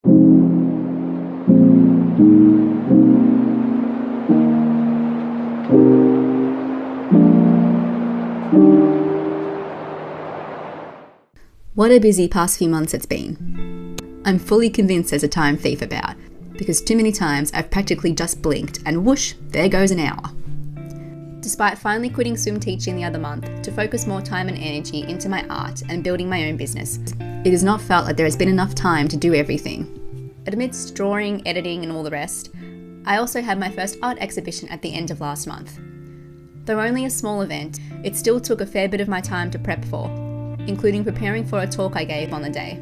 What a busy past few months it's been. I'm fully convinced there's a time thief about, because too many times I've practically just blinked and whoosh, there goes an hour. Despite finally quitting swim teaching the other month to focus more time and energy into my art and building my own business, it has not felt like there has been enough time to do everything. Amidst drawing, editing and all the rest, I also had my first art exhibition at the end of last month. Though only a small event, it still took a fair bit of my time to prep for, including preparing for a talk I gave on the day.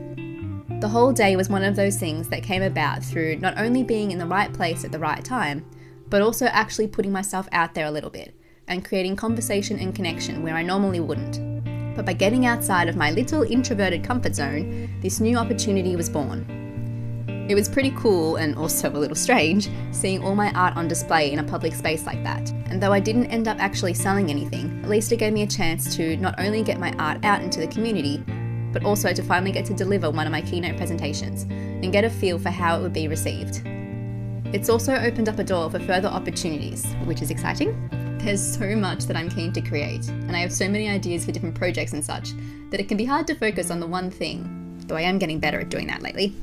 The whole day was one of those things that came about through not only being in the right place at the right time, but also actually putting myself out there a little bit and creating conversation and connection where I normally wouldn't. But by getting outside of my little introverted comfort zone, this new opportunity was born. It was pretty cool and also a little strange seeing all my art on display in a public space like that. And though I didn't end up actually selling anything, at least it gave me a chance to not only get my art out into the community, but also to finally get to deliver one of my keynote presentations and get a feel for how it would be received. It's also opened up a door for further opportunities, which is exciting. There's so much that I'm keen to create, and I have so many ideas for different projects and such, that it can be hard to focus on the one thing, though I am getting better at doing that lately.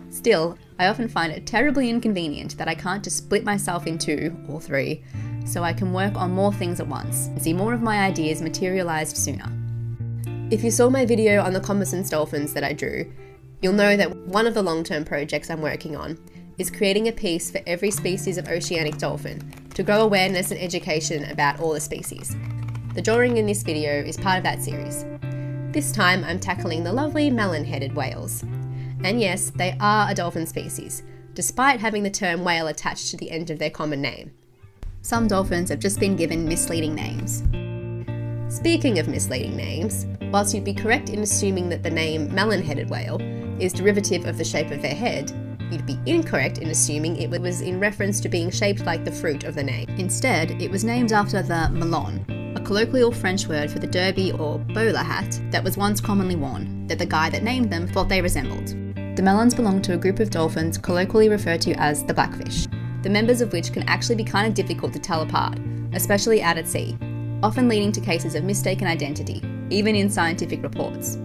Still, I often find it terribly inconvenient that I can't just split myself in two or three, so I can work on more things at once and see more of my ideas materialised sooner. If you saw my video on the Commerson's dolphins that I drew, you'll know that one of the long-term projects I'm working on is creating a piece for every species of oceanic dolphin to grow awareness and education about all the species. The drawing in this video is part of that series. This time I'm tackling the lovely melon-headed whales. And yes, they are a dolphin species, despite having the term whale attached to the end of their common name. Some dolphins have just been given misleading names. Speaking of misleading names, whilst you'd be correct in assuming that the name melon-headed whale is derivative of the shape of their head, you'd be incorrect in assuming it was in reference to being shaped like the fruit of the name. Instead, it was named after the melon, a colloquial French word for the derby or bowler hat that was once commonly worn, that the guy that named them thought they resembled. The melons belong to a group of dolphins colloquially referred to as the blackfish, the members of which can actually be kind of difficult to tell apart, especially out at sea, often leading to cases of mistaken identity, even in scientific reports.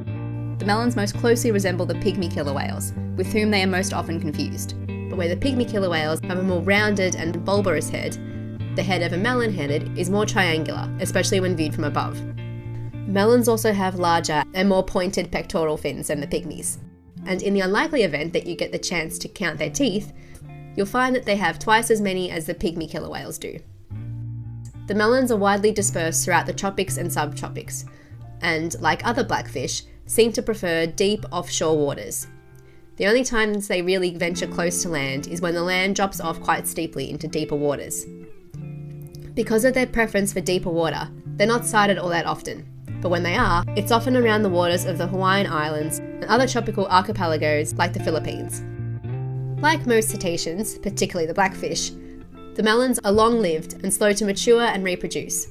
The melons most closely resemble the pygmy killer whales, with whom they are most often confused, but where the pygmy killer whales have a more rounded and bulbous head, the head of a melon-headed is more triangular, especially when viewed from above. Melons also have larger and more pointed pectoral fins than the pygmies, and in the unlikely event that you get the chance to count their teeth, you'll find that they have twice as many as the pygmy killer whales do. The melons are widely dispersed throughout the tropics and subtropics, and, like other blackfish, seem to prefer deep offshore waters. The only times they really venture close to land is when the land drops off quite steeply into deeper waters. Because of their preference for deeper water, they're not sighted all that often, but when they are, it's often around the waters of the Hawaiian Islands and other tropical archipelagos like the Philippines. Like most cetaceans, particularly the blackfish, the melons are long-lived and slow to mature and reproduce.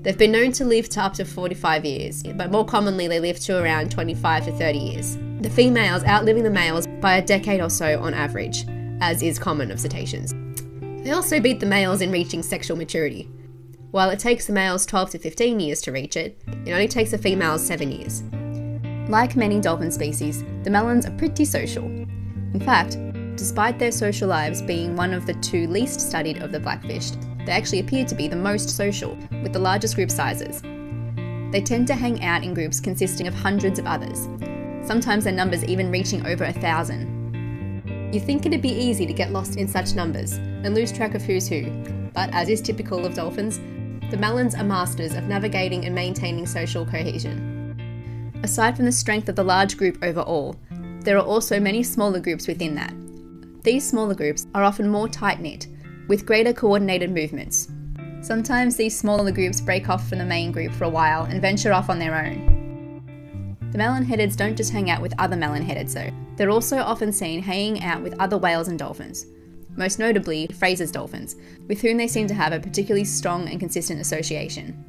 They've been known to live to up to 45 years, but more commonly they live to around 25 to 30 years. The females outliving the males by a decade or so on average, as is common of cetaceans. They also beat the males in reaching sexual maturity. While it takes the males 12 to 15 years to reach it, it only takes the females 7 years. Like many dolphin species, the melons are pretty social. In fact, despite their social lives being one of the two least studied of the blackfish, they actually appear to be the most social, with the largest group sizes. They tend to hang out in groups consisting of hundreds of others, sometimes their numbers even reaching over 1,000. You'd think it'd be easy to get lost in such numbers and lose track of who's who, but as is typical of dolphins, the melons are masters of navigating and maintaining social cohesion. Aside from the strength of the large group overall, there are also many smaller groups within that. These smaller groups are often more tight-knit, with greater coordinated movements. Sometimes these smaller groups break off from the main group for a while and venture off on their own. The melon-headeds don't just hang out with other melon-headeds though. They're also often seen hanging out with other whales and dolphins, most notably Fraser's dolphins, with whom they seem to have a particularly strong and consistent association.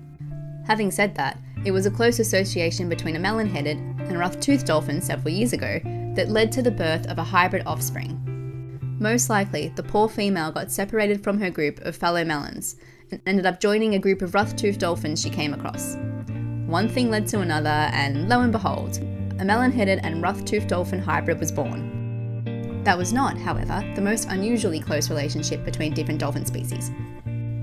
Having said that, it was a close association between a melon-headed and a rough-toothed dolphin several years ago that led to the birth of a hybrid offspring. Most likely, the poor female got separated from her group of fellow melons and ended up joining a group of rough-toothed dolphins she came across. One thing led to another, and lo and behold, a melon-headed and rough-toothed dolphin hybrid was born. That was not, however, the most unusually close relationship between different dolphin species.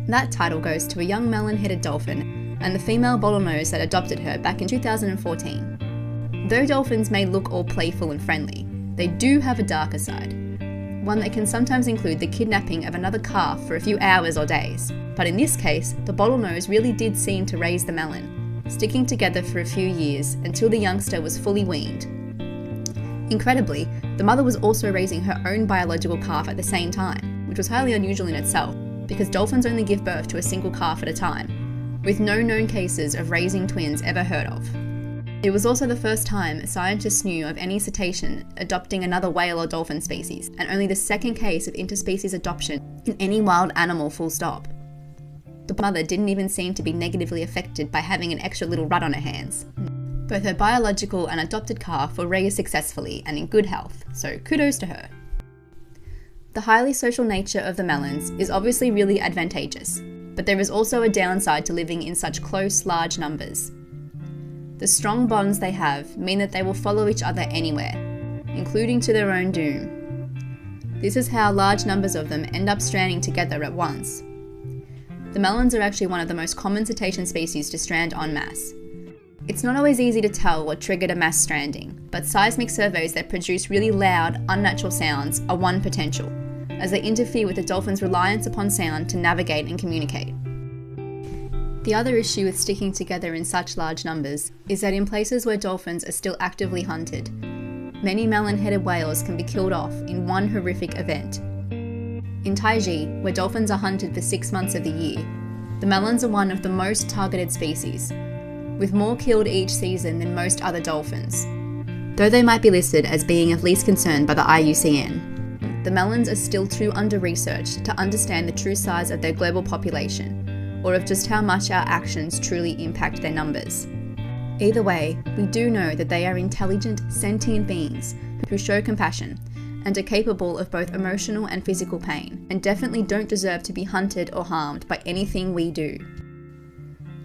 That title goes to a young melon-headed dolphin and the female bottlenose that adopted her back in 2014. Though dolphins may look all playful and friendly, they do have a darker side, one that can sometimes include the kidnapping of another calf for a few hours or days. But in this case, the bottlenose really did seem to raise the melon, sticking together for a few years until the youngster was fully weaned. Incredibly, the mother was also raising her own biological calf at the same time, which was highly unusual in itself, because dolphins only give birth to a single calf at a time, with no known cases of raising twins ever heard of. It was also the first time scientists knew of any cetacean adopting another whale or dolphin species, and only the second case of interspecies adoption in any wild animal, full stop. The mother didn't even seem to be negatively affected by having an extra little rut on her hands. Both her biological and adopted calf were raised successfully and in good health, so kudos to her. The highly social nature of the melons is obviously really advantageous, but there is also a downside to living in such close, large numbers. The strong bonds they have mean that they will follow each other anywhere, including to their own doom. This is how large numbers of them end up stranding together at once. The melons are actually one of the most common cetacean species to strand en masse. It's not always easy to tell what triggered a mass stranding, but seismic surveys that produce really loud, unnatural sounds are one potential, as they interfere with the dolphin's reliance upon sound to navigate and communicate. The other issue with sticking together in such large numbers is that in places where dolphins are still actively hunted, many melon-headed whales can be killed off in one horrific event. In Taiji, where dolphins are hunted for 6 months of the year, the melons are one of the most targeted species, with more killed each season than most other dolphins. Though they might be listed as being of least concern by the IUCN, the melons are still too under-researched to understand the true size of their global population, or of just how much our actions truly impact their numbers. Either way, we do know that they are intelligent, sentient beings who show compassion and are capable of both emotional and physical pain, and definitely don't deserve to be hunted or harmed by anything we do.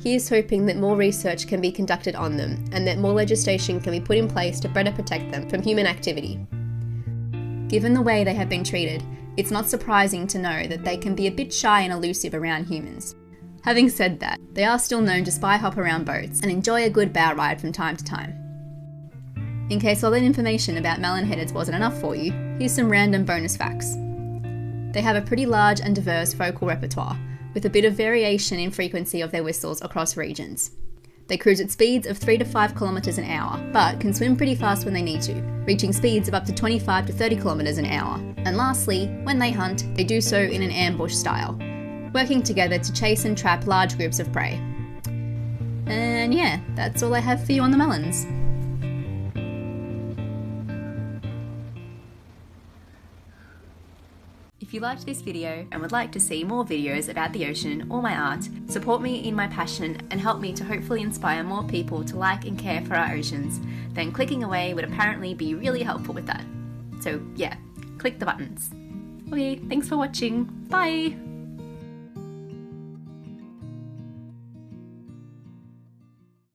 Here's hoping that more research can be conducted on them and that more legislation can be put in place to better protect them from human activity. Given the way they have been treated, it's not surprising to know that they can be a bit shy and elusive around humans. Having said that, they are still known to spy hop around boats and enjoy a good bow ride from time to time. In case all that information about melon-headeds wasn't enough for you, here's some random bonus facts. They have a pretty large and diverse vocal repertoire, with a bit of variation in frequency of their whistles across regions. They cruise at speeds of 3 to 5 kilometers an hour, but can swim pretty fast when they need to, reaching speeds of up to 25 to 30 kilometers an hour. And lastly, when they hunt, they do so in an ambush style, working together to chase and trap large groups of prey. And yeah, that's all I have for you on the melons. If you liked this video and would like to see more videos about the ocean or my art, support me in my passion and help me to hopefully inspire more people to like and care for our oceans, then clicking away would apparently be really helpful with that. So yeah, click the buttons. Okay, thanks for watching. Bye!